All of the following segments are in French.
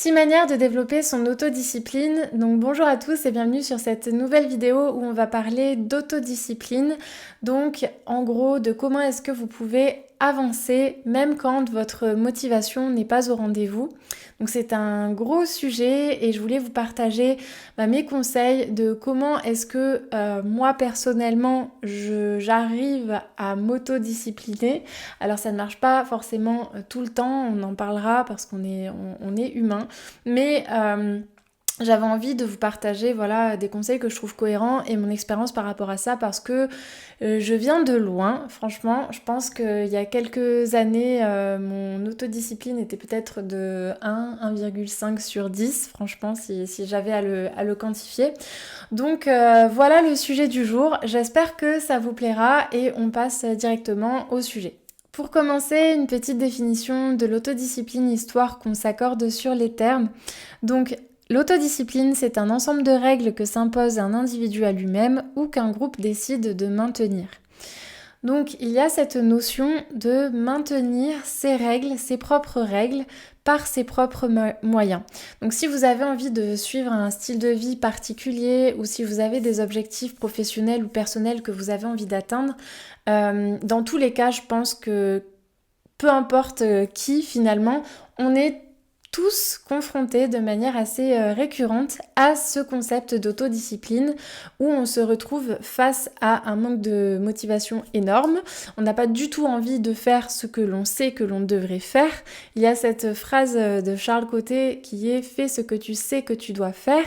6 manières de développer son autodiscipline. Donc bonjour à tous et bienvenue sur cette nouvelle vidéo où on va parler d'autodiscipline. Donc en gros de comment est-ce que vous pouvez avancer même quand votre motivation n'est pas au rendez-vous. Donc c'est un gros sujet et je voulais vous partager mes conseils de comment est-ce que moi personnellement j'arrive à m'autodiscipliner. Alors ça ne marche pas forcément tout le temps, on en parlera parce qu'on est humain, mais j'avais envie de vous partager des conseils que je trouve cohérents et mon expérience par rapport à ça parce que je viens de loin, franchement. Je pense qu'il y a quelques années, mon autodiscipline était peut-être de 1,5 sur 10, franchement, si j'avais à le quantifier. Donc voilà le sujet du jour. J'espère que ça vous plaira et on passe directement au sujet. Pour commencer, une petite définition de l'autodiscipline histoire qu'on s'accorde sur les termes. Donc, l'autodiscipline, c'est un ensemble de règles que s'impose un individu à lui-même ou qu'un groupe décide de maintenir. Donc, il y a cette notion de maintenir ses règles, ses propres règles, par ses propres moyens. Donc si vous avez envie de suivre un style de vie particulier ou si vous avez des objectifs professionnels ou personnels que vous avez envie d'atteindre, dans tous les cas, je pense que peu importe qui finalement, on est tous confrontés de manière assez récurrente à ce concept d'autodiscipline où on se retrouve face à un manque de motivation énorme. On n'a pas du tout envie de faire ce que l'on sait que l'on devrait faire. Il y a cette phrase de Charles Côté qui est « fais ce que tu sais que tu dois faire »,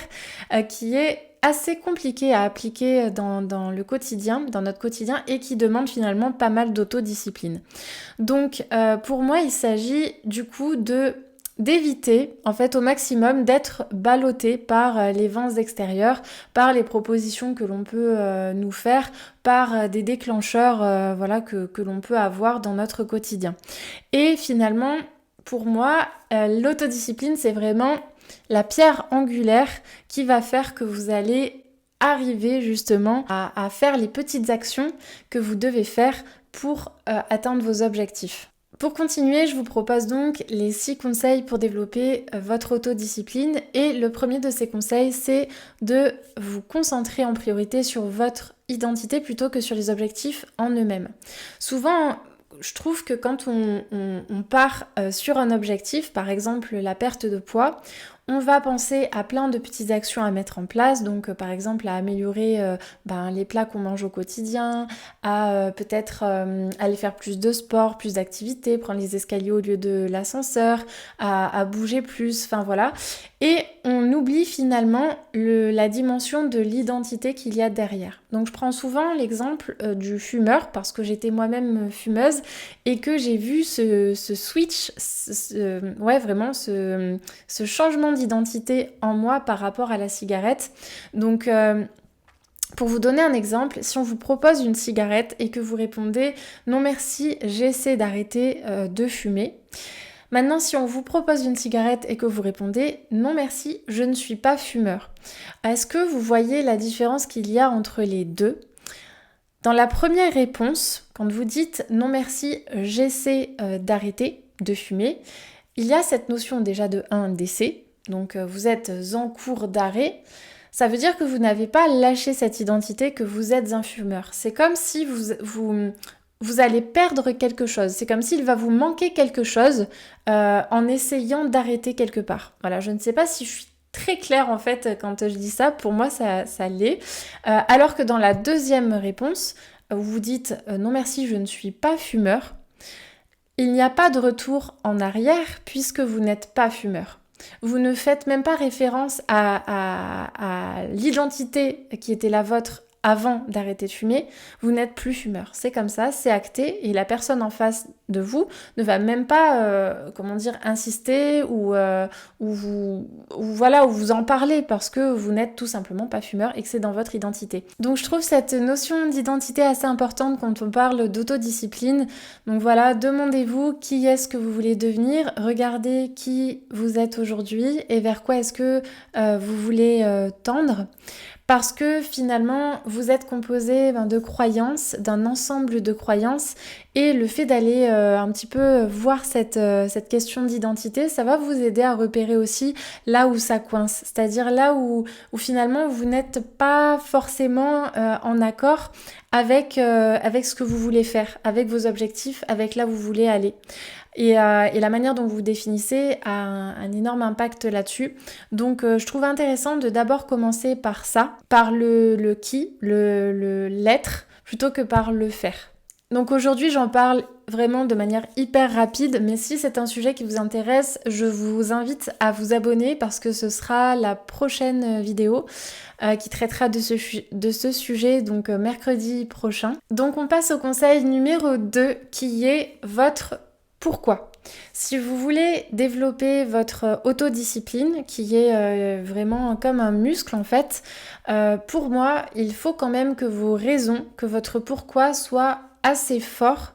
qui est assez compliqué à appliquer dans le quotidien, dans notre quotidien et qui demande finalement pas mal d'autodiscipline. Donc pour moi, il s'agit du coup d'éviter en fait au maximum d'être ballotté par les vents extérieurs, par les propositions que l'on peut nous faire, par des déclencheurs que l'on peut avoir dans notre quotidien. Et finalement, pour moi, l'autodiscipline, c'est vraiment la pierre angulaire qui va faire que vous allez arriver justement à faire les petites actions que vous devez faire pour atteindre vos objectifs. Pour continuer, je vous propose donc les 6 conseils pour développer votre autodiscipline. Et le premier de ces conseils, c'est de vous concentrer en priorité sur votre identité plutôt que sur les objectifs en eux-mêmes. Souvent, je trouve que quand on part sur un objectif, par exemple la perte de poids, on va penser à plein de petites actions à mettre en place, donc par exemple à améliorer les plats qu'on mange au quotidien, à peut-être aller faire plus de sport, plus d'activités, prendre les escaliers au lieu de l'ascenseur, à bouger plus, enfin voilà. Et on oublie finalement la dimension de l'identité qu'il y a derrière. Donc je prends souvent l'exemple du fumeur parce que j'étais moi-même fumeuse et que j'ai vu ce switch, vraiment ce changement d'identité en moi par rapport à la cigarette. Donc pour vous donner un exemple, si on vous propose une cigarette et que vous répondez « non merci, j'essaie d'arrêter de fumer », maintenant, si on vous propose une cigarette et que vous répondez « non merci, je ne suis pas fumeur », est-ce que vous voyez la différence qu'il y a entre les deux ? Dans la première réponse, quand vous dites « non merci, j'essaie d'arrêter de fumer », il y a cette notion déjà de d'essai, donc vous êtes en cours d'arrêt. Ça veut dire que vous n'avez pas lâché cette identité que vous êtes un fumeur. C'est comme si vous allez perdre quelque chose. C'est comme s'il va vous manquer quelque chose en essayant d'arrêter quelque part. Voilà, je ne sais pas si je suis très claire en fait quand je dis ça. Pour moi, ça l'est. Alors que dans la deuxième réponse, où vous dites non merci, je ne suis pas fumeur, il n'y a pas de retour en arrière puisque vous n'êtes pas fumeur. Vous ne faites même pas référence à l'identité qui était la vôtre avant d'arrêter de fumer, vous n'êtes plus fumeur. C'est comme ça, c'est acté et la personne en face de vous ne va même pas, insister ou vous en parler parce que vous n'êtes tout simplement pas fumeur et que c'est dans votre identité. Donc je trouve cette notion d'identité assez importante quand on parle d'autodiscipline. Donc voilà, demandez-vous qui est-ce que vous voulez devenir, regardez qui vous êtes aujourd'hui et vers quoi est-ce que vous voulez tendre. Parce que finalement, vous êtes composé de croyances, d'un ensemble de croyances, et le fait d'aller un petit peu voir cette question d'identité, ça va vous aider à repérer aussi là où ça coince, c'est-à-dire là où finalement vous n'êtes pas forcément en accord avec ce que vous voulez faire, avec vos objectifs, avec là où vous voulez aller. Et la manière dont vous vous définissez a un énorme impact là-dessus. Donc je trouve intéressant de d'abord commencer par ça, par le qui, l'être, plutôt que par le faire. Donc aujourd'hui j'en parle vraiment de manière hyper rapide, mais si c'est un sujet qui vous intéresse, je vous invite à vous abonner parce que ce sera la prochaine vidéo qui traitera de ce sujet, donc mercredi prochain. Donc on passe au conseil numéro 2 qui est votre pourquoi. Si vous voulez développer votre autodiscipline, qui est vraiment comme un muscle en fait, pour moi, il faut quand même que vos raisons, que votre pourquoi soit assez fort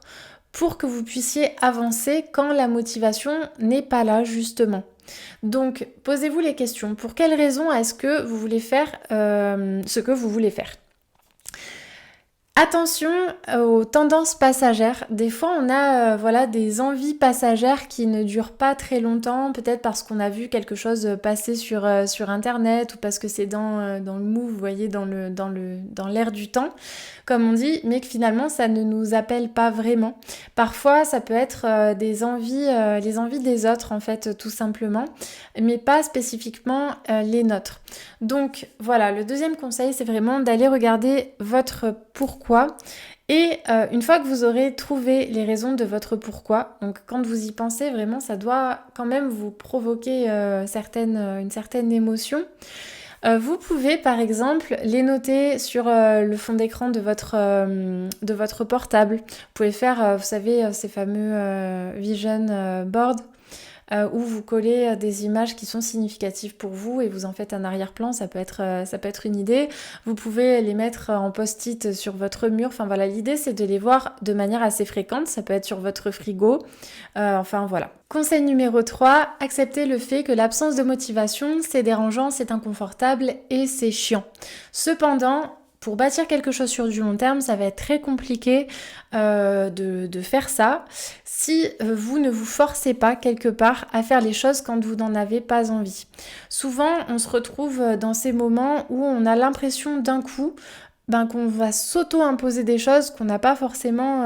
pour que vous puissiez avancer quand la motivation n'est pas là justement. Donc, posez-vous les questions. Pour quelles raisons est-ce que vous voulez faire ce que vous voulez faire ? Attention aux tendances passagères. Des fois, on a des envies passagères qui ne durent pas très longtemps, peut-être parce qu'on a vu quelque chose passer sur Internet ou parce que c'est dans le move, vous voyez, dans l'air du temps, comme on dit, mais que finalement, ça ne nous appelle pas vraiment. Parfois, ça peut être les envies des autres, en fait, tout simplement, mais pas spécifiquement les nôtres. Donc, voilà, le deuxième conseil, c'est vraiment d'aller regarder votre pourquoi. Et une fois que vous aurez trouvé les raisons de votre pourquoi, donc quand vous y pensez vraiment, ça doit quand même vous provoquer une certaine émotion. Vous pouvez par exemple les noter sur le fond d'écran de votre portable. Vous pouvez faire, vous savez, ces fameux vision boards. Où vous collez des images qui sont significatives pour vous et vous en faites un arrière-plan, ça peut être une idée. Vous pouvez les mettre en post-it sur votre mur, enfin voilà, l'idée c'est de les voir de manière assez fréquente, ça peut être sur votre frigo, enfin voilà. Conseil numéro 3, acceptez le fait que l'absence de motivation, c'est dérangeant, c'est inconfortable et c'est chiant. Cependant, pour bâtir quelque chose sur du long terme, ça va être très compliqué de faire ça si vous ne vous forcez pas quelque part à faire les choses quand vous n'en avez pas envie. Souvent, on se retrouve dans ces moments où on a l'impression d'un coup qu'on va s'auto-imposer des choses qu'on n'a pas forcément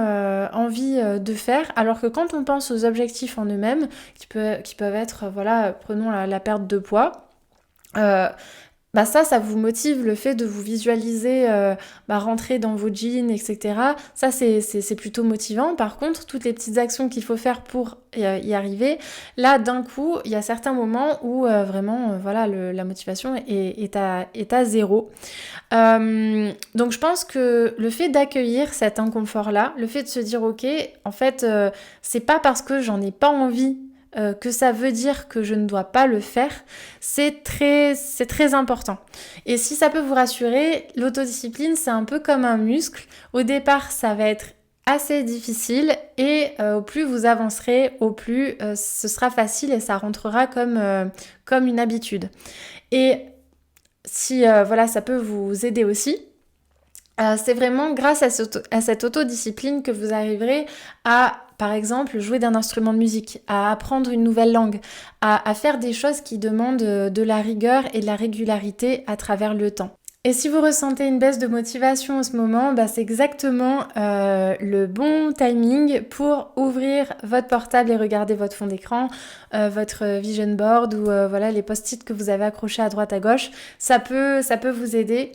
envie de faire, alors que quand on pense aux objectifs en eux-mêmes, qui peuvent être, prenons la perte de poids, ça vous motive, le fait de vous visualiser rentrer dans vos jeans, etc. Ça, c'est plutôt motivant. Par contre, toutes les petites actions qu'il faut faire pour y arriver, là, d'un coup, il y a certains moments où la motivation est à zéro. Donc, je pense que le fait d'accueillir cet inconfort-là, le fait de se dire, ok, en fait, c'est pas parce que j'en ai pas envie que ça veut dire que je ne dois pas le faire, c'est très important. Et si ça peut vous rassurer, l'autodiscipline, c'est un peu comme un muscle. Au départ, ça va être assez difficile et au plus vous avancerez, au plus ce sera facile et ça rentrera comme une habitude. Et si ça peut vous aider aussi, c'est vraiment grâce à cette autodiscipline que vous arriverez à, par exemple, jouer d'un instrument de musique, à apprendre une nouvelle langue, à faire des choses qui demandent de la rigueur et de la régularité à travers le temps. Et si vous ressentez une baisse de motivation en ce moment, c'est exactement le bon timing pour ouvrir votre portable et regarder votre fond d'écran, votre vision board ou les post-it que vous avez accrochés à droite à gauche. Ça peut vous aider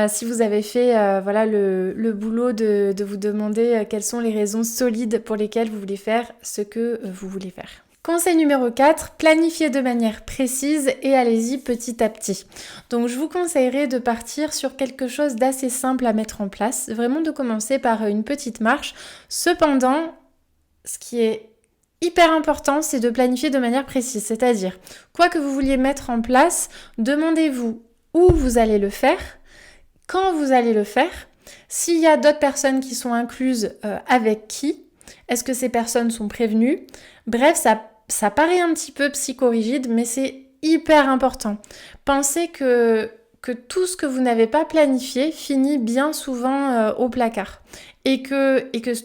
si vous avez fait le boulot de vous demander quelles sont les raisons solides pour lesquelles vous voulez faire ce que vous voulez faire. Conseil numéro 4, planifiez de manière précise et allez-y petit à petit. Donc je vous conseillerais de partir sur quelque chose d'assez simple à mettre en place, vraiment de commencer par une petite marche. Cependant, ce qui est hyper important, c'est de planifier de manière précise, c'est-à-dire, quoi que vous vouliez mettre en place, demandez-vous où vous allez le faire, quand vous allez le faire, s'il y a d'autres personnes qui sont incluses, avec qui, est-ce que ces personnes sont prévenues ? Bref, ça paraît un petit peu psychorigide, mais c'est hyper important. Pensez que tout ce que vous n'avez pas planifié finit bien souvent au placard. et que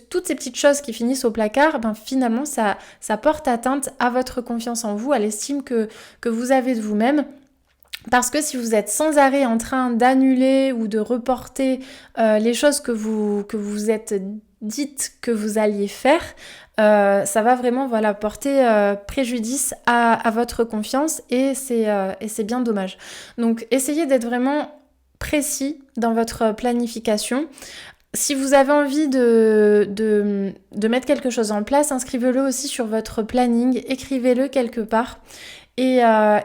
toutes ces petites choses qui finissent au placard, ben finalement ça porte atteinte à votre confiance en vous, à l'estime que vous avez de vous-même. Parce que si vous êtes sans arrêt en train d'annuler ou de reporter les choses que vous êtes dites que vous alliez faire, ça va vraiment porter préjudice à votre confiance et c'est bien dommage. Donc essayez d'être vraiment précis dans votre planification. Si vous avez envie de mettre quelque chose en place, inscrivez-le aussi sur votre planning, écrivez-le quelque part et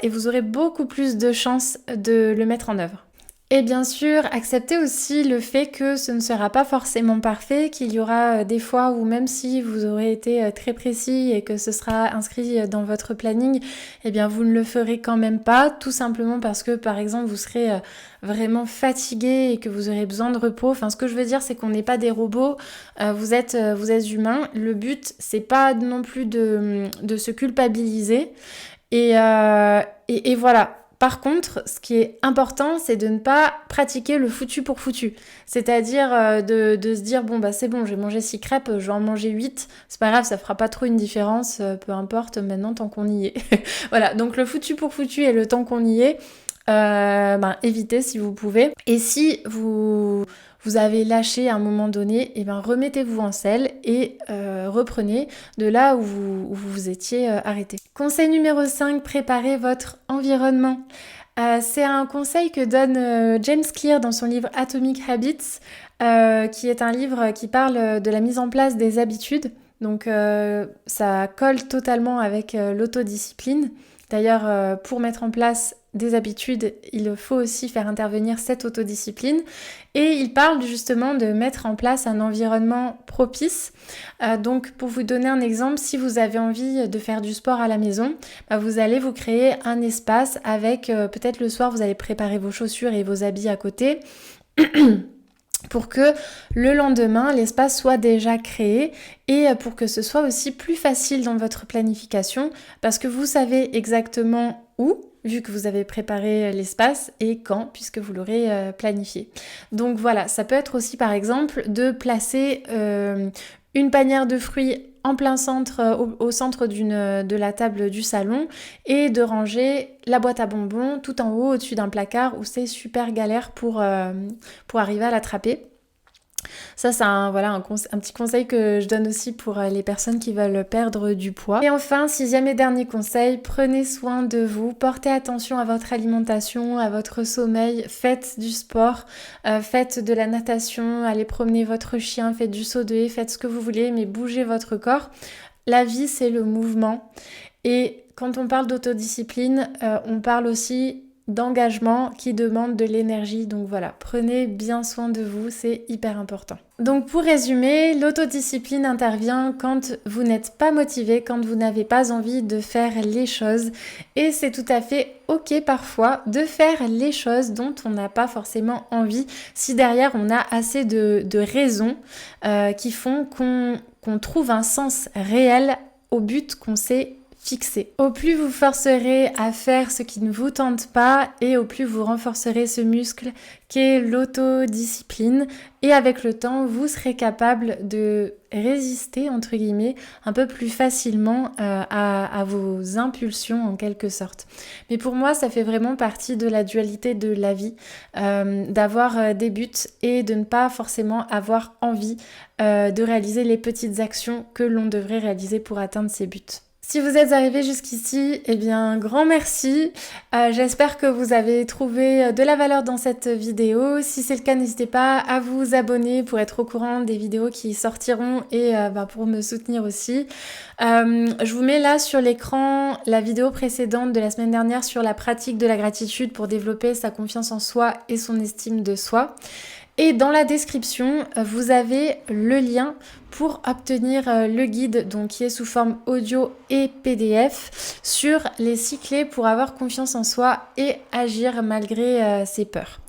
vous aurez beaucoup plus de chances de le mettre en œuvre. Et bien sûr, acceptez aussi le fait que ce ne sera pas forcément parfait, qu'il y aura des fois où même si vous aurez été très précis et que ce sera inscrit dans votre planning, eh bien vous ne le ferez quand même pas, tout simplement parce que par exemple vous serez vraiment fatigué et que vous aurez besoin de repos. Enfin, ce que je veux dire, c'est qu'on n'est pas des robots, vous êtes humains. Le but, c'est pas non plus de se culpabiliser et voilà. Par contre, ce qui est important, c'est de ne pas pratiquer le foutu pour foutu. C'est-à-dire de se dire, bon bah c'est bon, j'ai mangé 6 crêpes, je vais en manger 8. C'est pas grave, ça fera pas trop une différence, peu importe maintenant tant qu'on y est. Voilà, donc le foutu pour foutu et le temps qu'on y est, évitez si vous pouvez. Et si vous avez lâché à un moment donné, remettez-vous en selle et reprenez de là où vous étiez arrêté. Conseil numéro 5, préparez votre environnement. C'est un conseil que donne James Clear dans son livre Atomic Habits, qui est un livre qui parle de la mise en place des habitudes. Donc ça colle totalement avec l'autodiscipline. D'ailleurs, pour mettre en place des habitudes, il faut aussi faire intervenir cette autodiscipline. Et il parle justement de mettre en place un environnement propice. Donc pour vous donner un exemple, si vous avez envie de faire du sport à la maison, vous allez vous créer un espace avec peut-être le soir vous allez préparer vos chaussures et vos habits à côté. Pour que le lendemain, l'espace soit déjà créé et pour que ce soit aussi plus facile dans votre planification parce que vous savez exactement où, vu que vous avez préparé l'espace et quand, puisque vous l'aurez planifié. Donc voilà, ça peut être aussi par exemple de placer une panière de fruits en plein centre, au centre de la table du salon et de ranger la boîte à bonbons tout en haut au-dessus d'un placard où c'est super galère pour arriver à l'attraper. Ça, c'est un petit conseil que je donne aussi pour les personnes qui veulent perdre du poids. Et enfin, 6e et dernier conseil, prenez soin de vous, portez attention à votre alimentation, à votre sommeil, faites du sport, faites de la natation, allez promener votre chien, faites du saut de haie, faites ce que vous voulez, mais bougez votre corps. La vie, c'est le mouvement. Et quand on parle d'autodiscipline, on parle aussi d'engagement qui demande de l'énergie. Donc voilà, prenez bien soin de vous, c'est hyper important. Donc pour résumer, l'autodiscipline intervient quand vous n'êtes pas motivé, quand vous n'avez pas envie de faire les choses. Et c'est tout à fait ok parfois de faire les choses dont on n'a pas forcément envie, si derrière on a assez de raisons qui font qu'on trouve un sens réel au but qu'on s'est fixé. Au plus vous forcerez à faire ce qui ne vous tente pas et au plus vous renforcerez ce muscle qu'est l'autodiscipline et avec le temps vous serez capable de résister entre guillemets un peu plus facilement à vos impulsions en quelque sorte. Mais pour moi ça fait vraiment partie de la dualité de la vie, d'avoir des buts et de ne pas forcément avoir envie de réaliser les petites actions que l'on devrait réaliser pour atteindre ces buts. Si vous êtes arrivé jusqu'ici, eh bien, grand merci. J'espère que vous avez trouvé de la valeur dans cette vidéo. Si c'est le cas, n'hésitez pas à vous abonner pour être au courant des vidéos qui sortiront et pour me soutenir aussi. Je vous mets là sur l'écran la vidéo précédente de la semaine dernière sur la pratique de la gratitude pour développer sa confiance en soi et son estime de soi. Et dans la description, vous avez le lien pour obtenir le guide donc, qui est sous forme audio et PDF sur les 6 clés pour avoir confiance en soi et agir malgré ses peurs.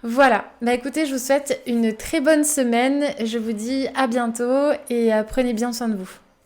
Voilà, écoutez, je vous souhaite une très bonne semaine. Je vous dis à bientôt et prenez bien soin de vous.